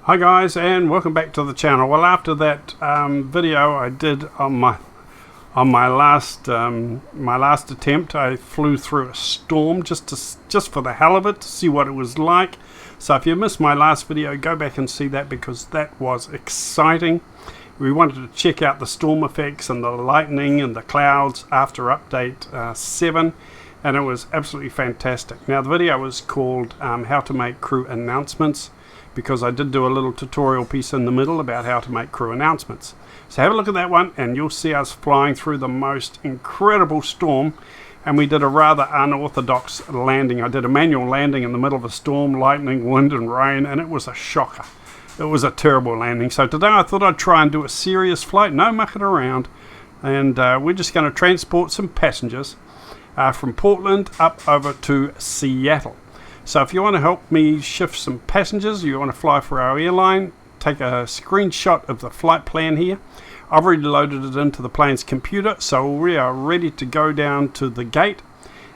Hi guys, and welcome back to the channel. Well, after that video I did on my last attempt, I flew through a storm just for the hell of it, to see what it was like. So if you missed my last video, go back and see that, because that was exciting. We wanted to check out the storm effects and the lightning and the clouds after update 7, and it was absolutely fantastic. Now the video was called how to make crew announcements, because I did do a little tutorial piece in the middle about how to make crew announcements. So have a look at that one and you'll see us flying through the most incredible storm, and we did a rather unorthodox landing. I did a manual landing in the middle of a storm, lightning, wind and rain, and it was a shocker. It was a terrible landing. So today I thought I'd try and do a serious flight, no mucking around, and we're just going to transport some passengers from Portland up over to Seattle. So if you want to help me shift some passengers, you want to fly for our airline, take a screenshot of the flight plan here. I've already loaded it into the plane's computer, so we are ready to go down to the gate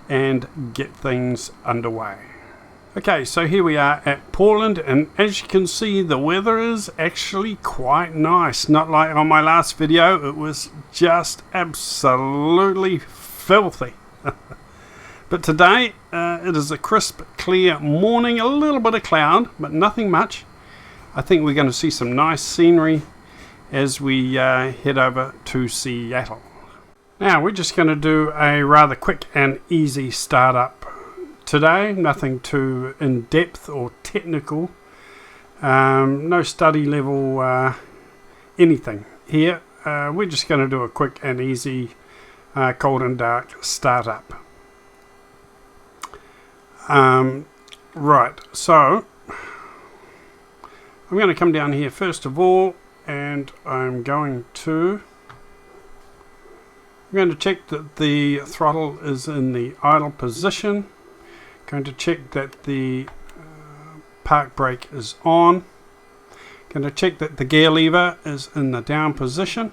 and get things underway. Okay, so here we are at Portland, and as you can see, the weather is actually quite nice. Not like on my last video, it was just absolutely filthy. But today, it is a crisp, clear morning, a little bit of cloud, but nothing much. I think we're going to see some nice scenery as we head over to Seattle. Now, we're just going to do a rather quick and easy startup today. Nothing too in-depth or technical. No study level anything here. We're just going to do a quick and easy cold and dark startup. Right, so I'm going to come down here first of all, and I'm going to check that the throttle is in the idle position. Going to check that the park brake is on. Going to check that the gear lever is in the down position.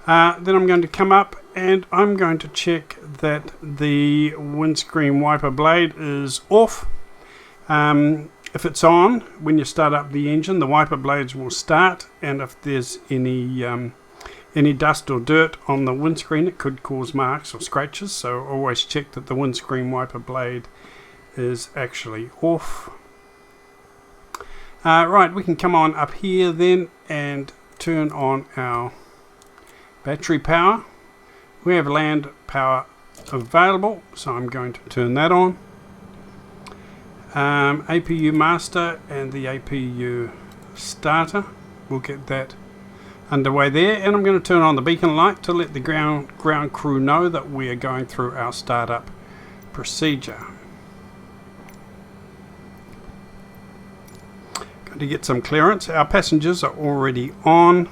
Then I'm going to come up and I'm going to check that the windscreen wiper blade is off. If it's on, when you start up the engine, the wiper blades will start, and if there's any dust or dirt on the windscreen, it could cause marks or scratches, so always check that the windscreen wiper blade is actually off. Right, we can come on up here then and turn on our battery power. We have land power available, so I'm going to turn that on. APU master and the APU starter, we'll get that underway there, and I'm going to turn on the beacon light to let the ground crew know that we are going through our startup procedure. Going to get some clearance. Our passengers are already on,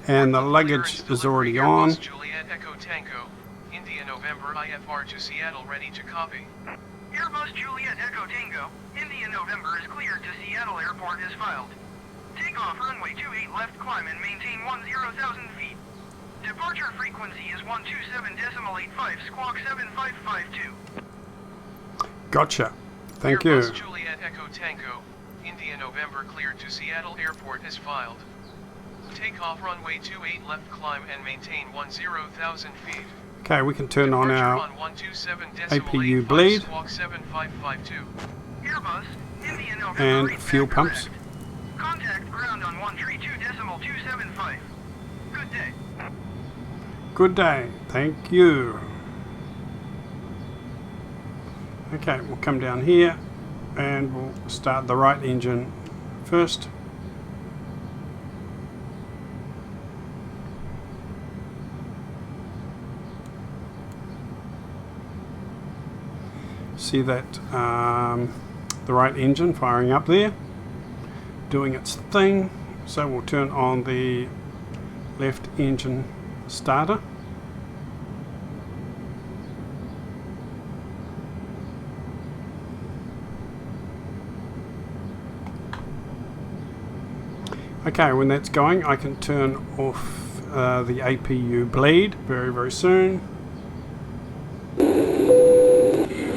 and the luggage is already on. Airbus Juliet Echo Tango, India November IFR to Seattle, ready to copy. Airbus Juliet Echo Tango, India November is cleared to Seattle Airport as filed. Takeoff runway 28 left, climb and maintain 10,000 feet. Departure frequency is 127.85, squawk 7552. Gotcha. Thank Airbus you. Juliet Echo Tango, India November cleared to Seattle Airport as filed. Takeoff runway 28 left, climb and maintain 10,000 feet. Okay, we can turn on Departure our on 127.85, APU bleed squawk 7552. Airbus, India November and read fuel back pumps. correct. Contact ground on 132.275. Good day. Good day. Thank you. Okay, we'll come down here and we'll start the right engine first. See that the right engine firing up there, doing its thing. So we'll turn on the left engine starter. Okay, when that's going, I can turn off the APU bleed very soon.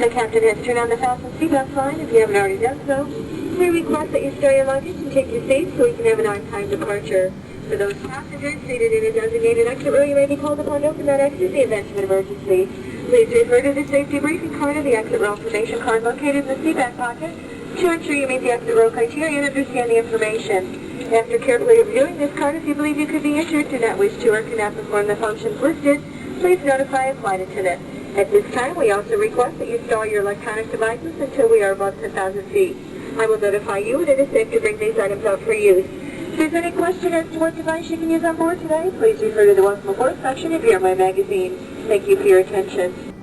The captain has turned on the fasten seatbelt sign if you haven't already done so. We request that you store your luggage and take your seat so we can have an on-time departure. For those passengers seated in a designated exit row, you may be called upon to open that exit in the event of an emergency. Please refer to the safety briefing card or the exit row information card located in the seat back pocket to ensure you meet the exit row criteria and understand the information. After carefully reviewing this card, if you believe you could be injured, do not wish to, or cannot perform the functions listed, please notify a flight attendant. At this time, we also request that you store your electronic devices until we are above 10,000 feet. I will notify you when it is safe to bring these items out for use. If there's any question as to what device you can use on board today, please refer to the Welcome Aboard section of your My Magazine. Thank you for your attention.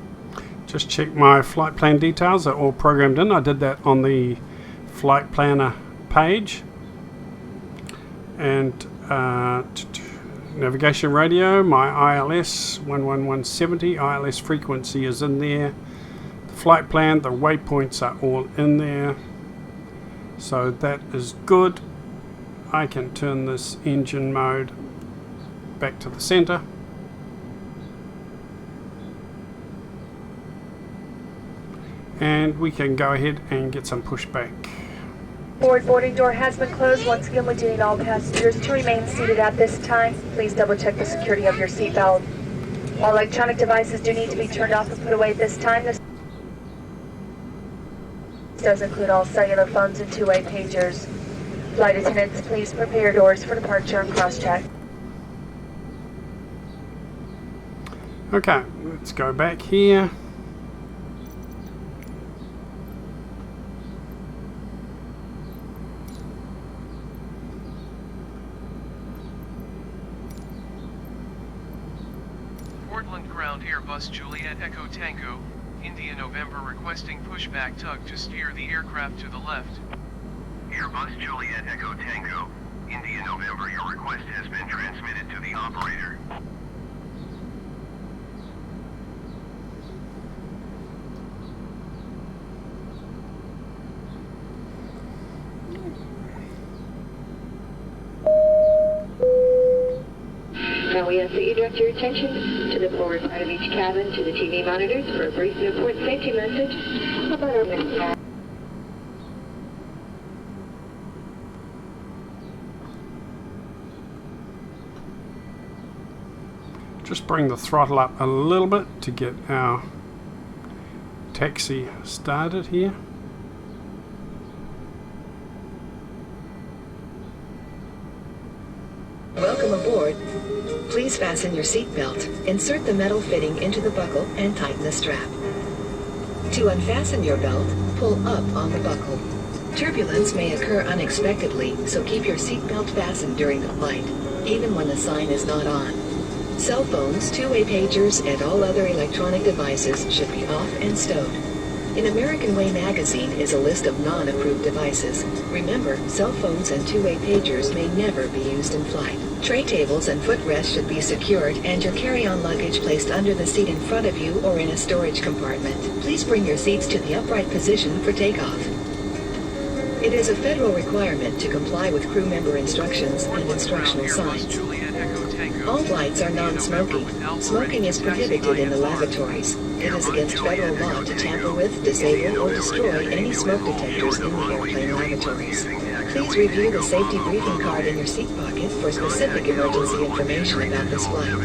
Just check my flight plan details. They're all programmed in. I did that on the flight planner page. And navigation radio, my ILS 11170 ILS frequency is in there. The flight plan, the waypoints are all in there. So that is good. I can turn this engine mode back to the center. And we can go ahead and get some pushback. Boarding door has been closed. Once again, we do need all passengers to remain seated at this time. Please double check the security of your seatbelt. All electronic devices do need to be turned off and put away at this time. This does include all cellular phones and two-way pagers. Flight attendants, please prepare your doors for departure and cross-check. Okay, let's go back here. Portland ground Airbus Juliet Echo Tango, India November requesting pushback tug to steer the aircraft to the left. Airbus Juliet Echo Tango, India November, your request has been transmitted to the operator. Now we ask that you direct your attention to the forward side of each cabin to the TV monitors for a brief and important safety message about our mission. Just bring the throttle up a little bit to get our taxi started here. Welcome aboard. Please fasten your seatbelt, insert the metal fitting into the buckle, and tighten the strap. To unfasten your belt, pull up on the buckle. Turbulence may occur unexpectedly, so keep your seatbelt fastened during the flight, even when the sign is not on. Cell phones, two-way pagers, and all other electronic devices should be off and stowed. In American Way magazine is a list of non-approved devices. Remember, cell phones and two-way pagers may never be used in flight. Tray tables and footrests should be secured and your carry-on luggage placed under the seat in front of you or in a storage compartment. Please bring your seats to the upright position for takeoff. It is a federal requirement to comply with crew member instructions and instructional signs. All flights are non-smoking. Smoking is prohibited in the lavatories. It is against federal law to tamper with, disable, or destroy any smoke detectors in the airplane lavatories. Please review the safety briefing card in your seat pocket for specific emergency information about this flight.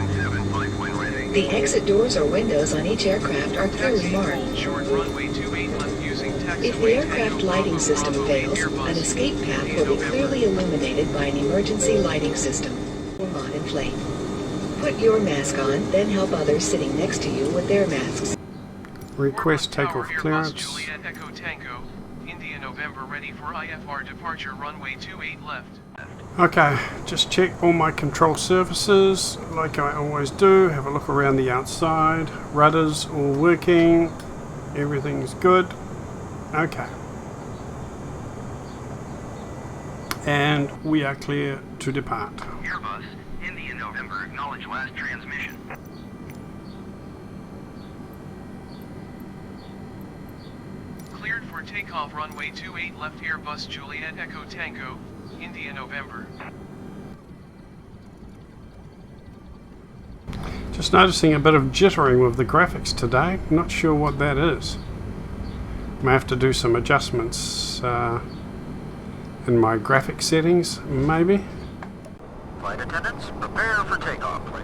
The exit doors or windows on each aircraft are clearly marked. If the aircraft lighting system fails, an escape path will be clearly illuminated by an emergency lighting system. Will not inflate. Put your mask on, then help others sitting next to you with their masks. Request takeoff clearance. Juliet Echo Tango, India November ready for IFR departure runway 28 left. Okay, just check all my control surfaces like I always do. Have a look around the outside. Rudders all working. Everything's good. Okay. And we are clear to depart. Airbus, India November, acknowledge last transmission. Cleared for takeoff runway 28 left Airbus Juliet Echo Tango, India November. Just noticing a bit of jittering with the graphics today. Not sure what that is. May have to do some adjustments in my graphic settings, maybe. Flight attendants, prepare for takeoff, please.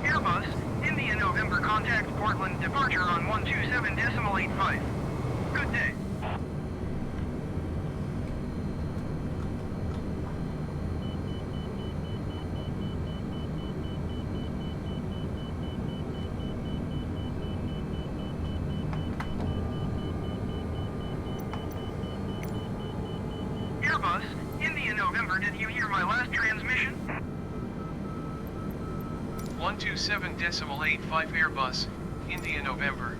Airbus, India November, contact Portland, departure on 127.85. Good day. Airbus, India November, did you hear my last transmission? 127.85 Airbus, India November.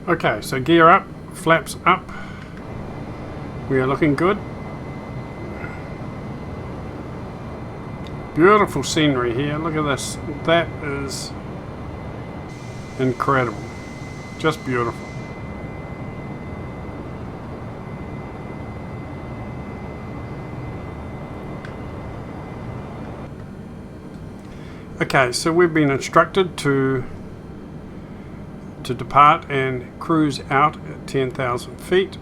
Okay, so gear up, flaps up. We are looking good. Beautiful scenery here. Look at this. That is incredible. Just beautiful. Okay, so we've been instructed to depart and cruise out at 10,000 feet.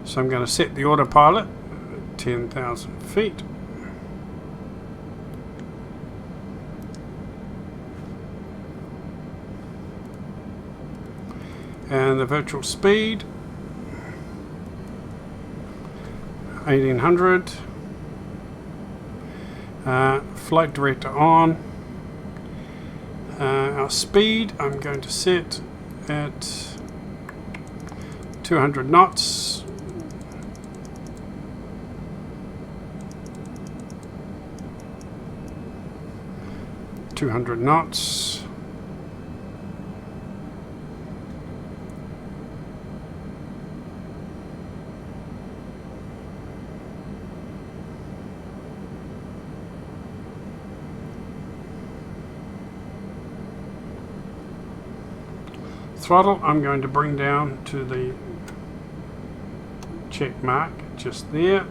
So I'm going to set the autopilot at 10,000 feet. And the virtual speed 1800. Flight director on. Our speed I'm going to set at 200 knots. Throttle I'm going to bring down to the check mark just there.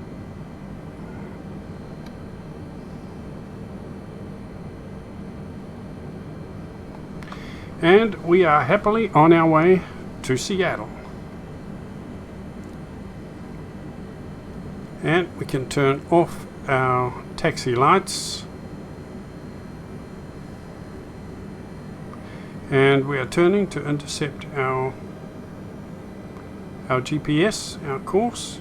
And we are happily on our way to Seattle. And we can turn off our taxi lights. And we are turning to intercept our GPS, our course.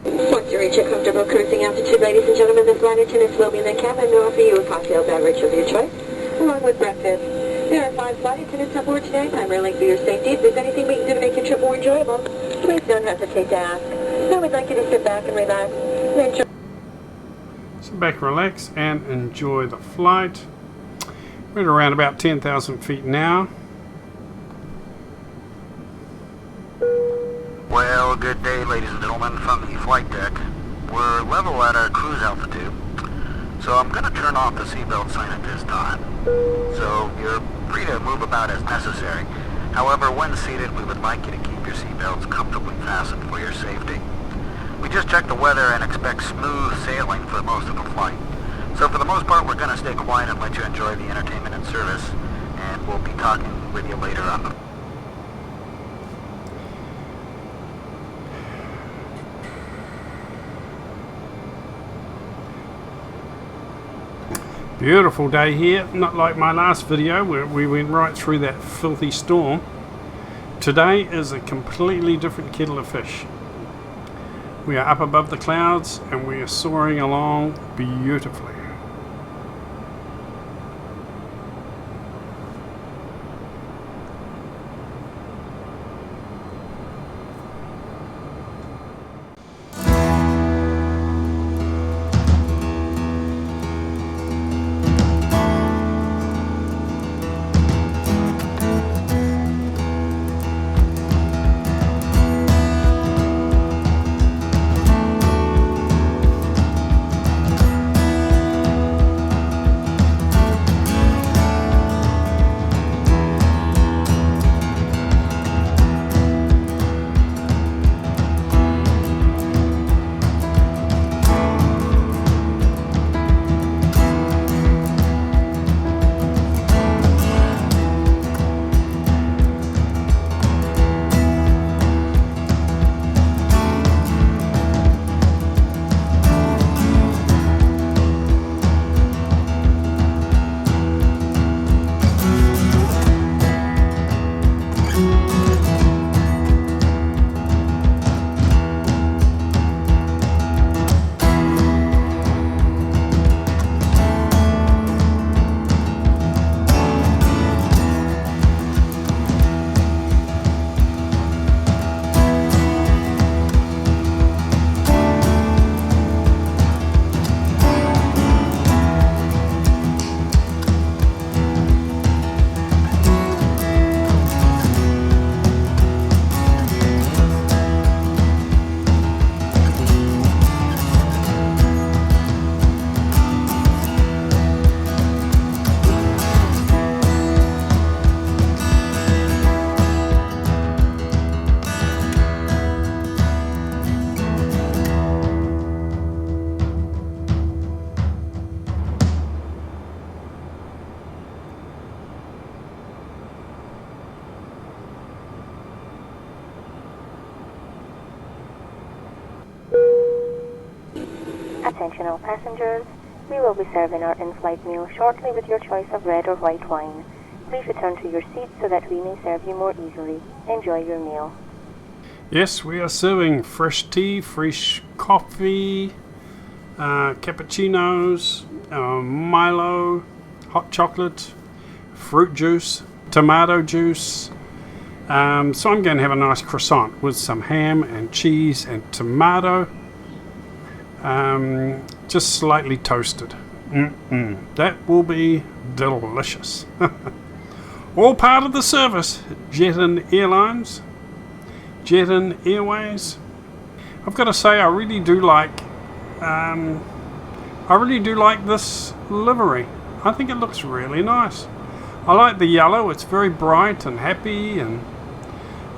Once you reach a comfortable cruising altitude, ladies and gentlemen, the flight attendants will be in the cabin to offer you a cocktail beverage of your choice, along with breakfast. There are 5 flight attendants on board today, primarily for your safety. If there's anything we can do to make your trip more enjoyable, please don't hesitate to ask. I would like you to sit back and relax and enjoy. Sit back, relax, and enjoy the flight. We're at around about 10,000 feet now. Well, good day, ladies and gentlemen, from the flight deck. We're level at our cruise altitude, so I'm going to turn off the seatbelt sign at this time. So you're free to move about as necessary. However, when seated, we would like you to keep your seatbelts comfortably fastened for your safety. We just checked the weather and expect smooth sailing for most of the flight. So for the most part, we're going to stay quiet and let you enjoy the entertainment and service, and we'll be talking with you later on. Beautiful day here, not like my last video where we went right through that filthy storm. Today is a completely different kettle of fish. We are up above the clouds and we are soaring along beautifully. Attention all passengers, we will be serving our in-flight meal shortly with your choice of red or white wine. Please return to your seats so that we may serve you more easily. Enjoy your meal. Yes, we are serving fresh tea, fresh coffee, cappuccinos, Milo, hot chocolate, fruit juice, tomato juice. So I'm going to have a nice croissant with some ham and cheese and tomato. Just slightly toasted. That will be delicious. All part of the service. Jet-in Airlines, Jet-in Airways. I've got to say, I really do like this livery. I think it looks really nice. I like the yellow. It's very bright and happy, and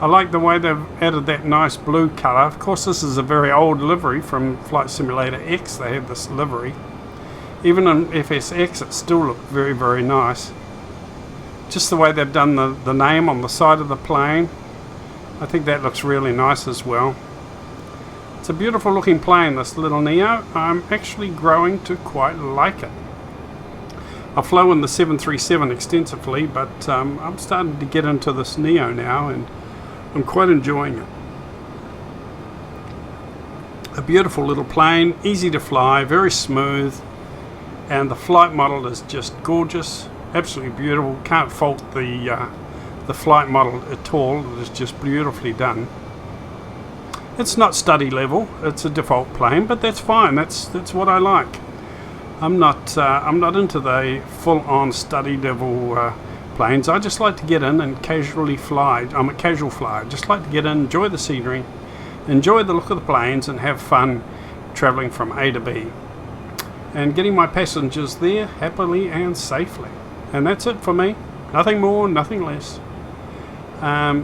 I like the way they've added that nice blue colour. Of course, this is a very old livery from Flight Simulator X. They had this livery. Even on FSX, it still looked very, very nice. Just the way they've done the name on the side of the plane. I think that looks really nice as well. It's a beautiful looking plane, this little Neo. I'm actually growing to quite like it. I've flown the 737 extensively, but I'm starting to get into this Neo now, and I'm quite enjoying it. A beautiful little plane, easy to fly, very smooth, and the flight model is just gorgeous, absolutely beautiful. Can't fault the flight model at all. It is just beautifully done. It's not study level, it's a default plane, but that's fine. That's what I like. I'm not into the full-on study level planes. I just like to get in and casually fly. I'm a casual flyer. Just like to get in, enjoy the scenery, enjoy the look of the planes, and have fun traveling from A to B and getting my passengers there happily and safely. And that's it for me. Nothing more, nothing less.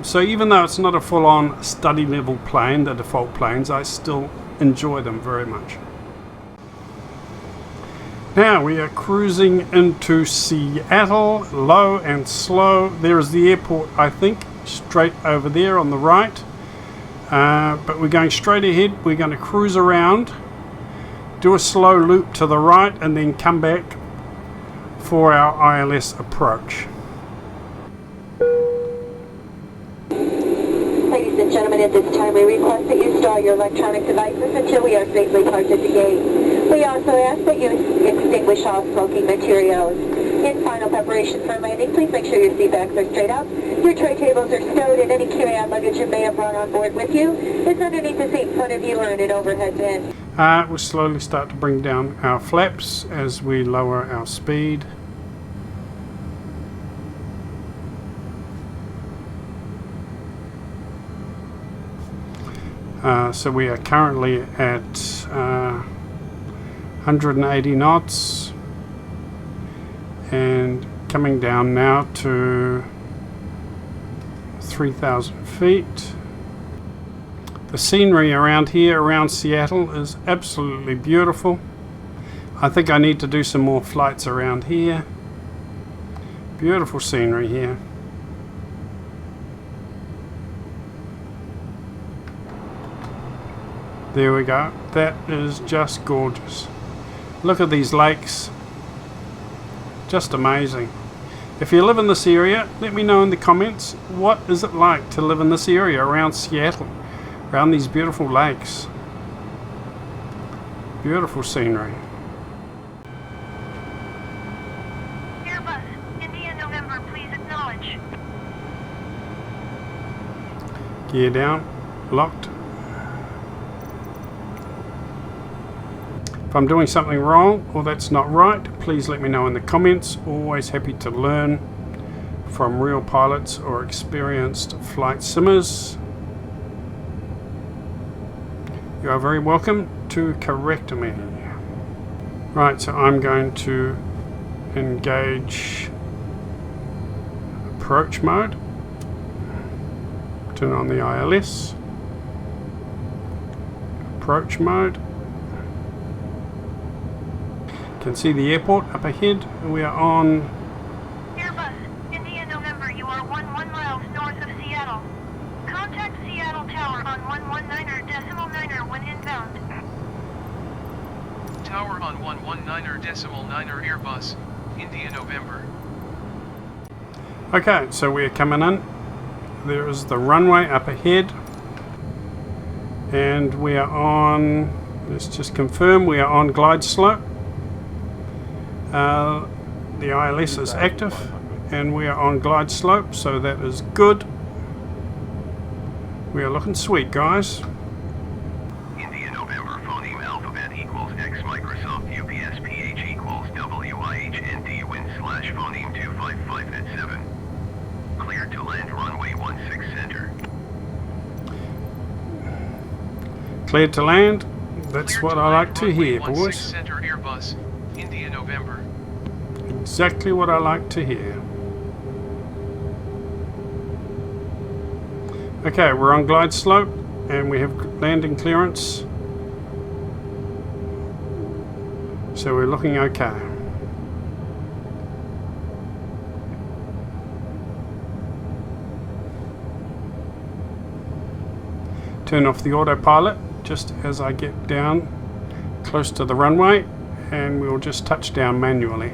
So even though it's not a full-on study level plane, the default planes, I still enjoy them very much. Now we are cruising into Seattle, low and slow. There is the airport, I think, straight over there on the right. But we're going straight ahead. We're going to cruise around, do a slow loop to the right, and then come back for our ILS approach. Ladies and gentlemen, at this time we request that you store your electronic devices until we are safely parked at the gate. We also ask that you extinguish all smoking materials. In final preparation for landing, please make sure your seat backs are straight up, your tray tables are stowed, and any carry-on luggage you may have brought on board with you is underneath the seat in front of you or in an overhead bin. We'll slowly start to bring down our flaps as we lower our speed. So we are currently at 180 knots and coming down now to 3,000 feet. The scenery around here, around Seattle, is absolutely beautiful. I think I need to do some more flights around here. Beautiful scenery here. There we go. That is just gorgeous. Look at these lakes. Just amazing. If you live in this area, let me know in the comments, what is it like to live in this area around Seattle, around these beautiful lakes. Beautiful scenery. Airbus, India November, please acknowledge. Gear down, locked. If I'm doing something wrong or that's not right, please let me know in the comments. Always happy to learn from real pilots or experienced flight simmers. You are very welcome to correct me. Right, so I'm going to engage approach mode. Turn on the ILS. Approach mode. Can see the airport up ahead. We are on Airbus, India November, you are 11 miles north of Seattle. Contact Seattle Tower on 119.9 when inbound. Tower on 119.9 Airbus, India November. Okay, so we're coming in. There is the runway up ahead. And we are on, let's just confirm, we are on glide slope. The ILS is active and we are on glide slope, so that is good. We are looking sweet, guys. India November, phoneme alphabet equals X Microsoft UPS PH equals WIHND wind/phoneme 255 at 7. Clear to land runway 16 center. Cleared to land. That's Clear what to I land like to runway hear, 16 boys. Center Airbus, India November. Exactly what I like to hear. Okay, we're on glide slope and we have landing clearance. So we're looking okay. Turn off the autopilot just as I get down close to the runway, and we'll just touch down manually.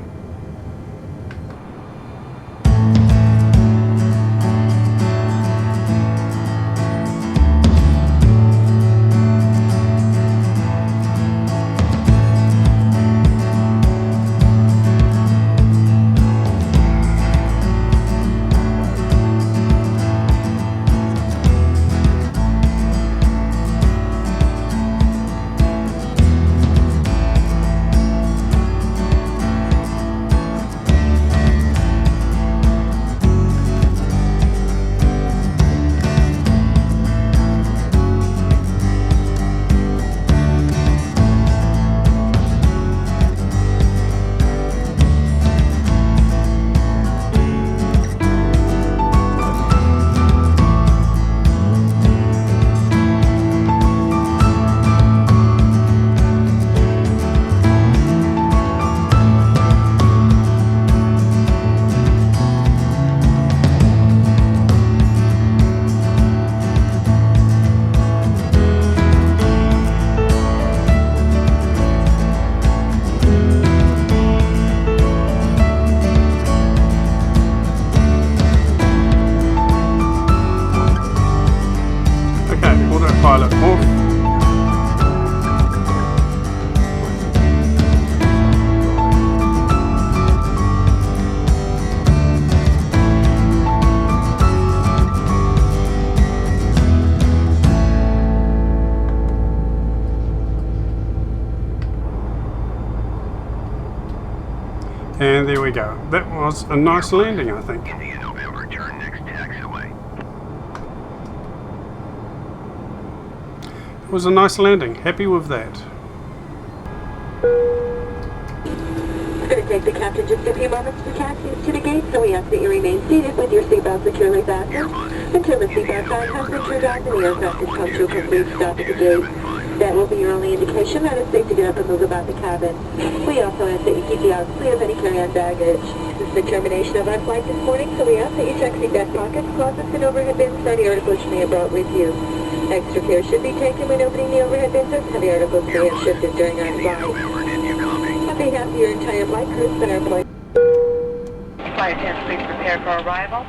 Off. And there we go. That was a nice landing, I think. India November, turn next taxiway. It was a nice landing. Happy with that. It's going to take the captain just a few moments to taxi to the gate, so we ask that you remain seated with your seatbelt securely fastened until the seatbelt sign has been turned off and the aircraft has come to a complete stop at the gate. That will be your only indication that it's safe to get up and move about the cabin. We also ask that you keep the aisles clear of any carry-on baggage. This is the termination of our flight this morning, so we ask that you check seat back pockets, closets, and overhead bins for any articles you may have brought with you. Extra care should be taken when opening the overhead bins as heavy articles may have shifted during our flight. On behalf of your entire flight crew, it's been our pleasure. Flight attendants, please prepare for arrival.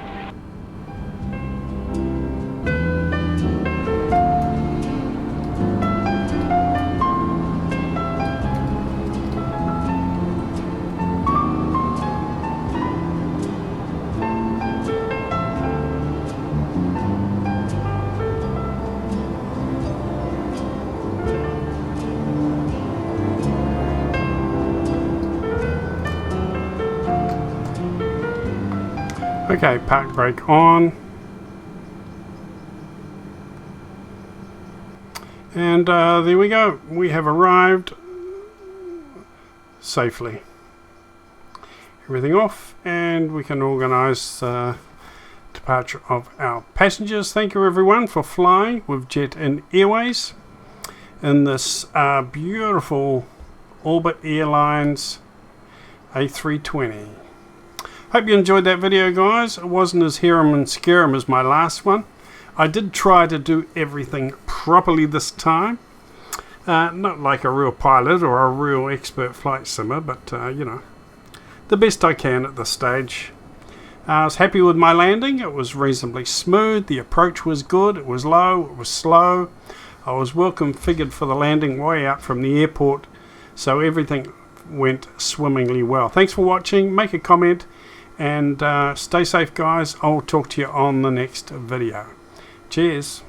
Okay, park brake on. And there we go. We have arrived safely. Everything off, and we can organise departure of our passengers. Thank you everyone for flying with Jet and Airways in this beautiful Orbit Airlines A320. Hope you enjoyed that video, guys. It wasn't as harem and scarum as my last one. I did try to do everything properly this time. Not like a real pilot or a real expert flight simmer, but you know, the best I can at this stage. I was happy with my landing. It was reasonably smooth. The approach was good. It was low. It was slow. I was well configured for the landing way out from the airport, so everything went swimmingly well. Thanks for watching. Make a comment. And stay safe, guys. I'll talk to you on the next video. Cheers.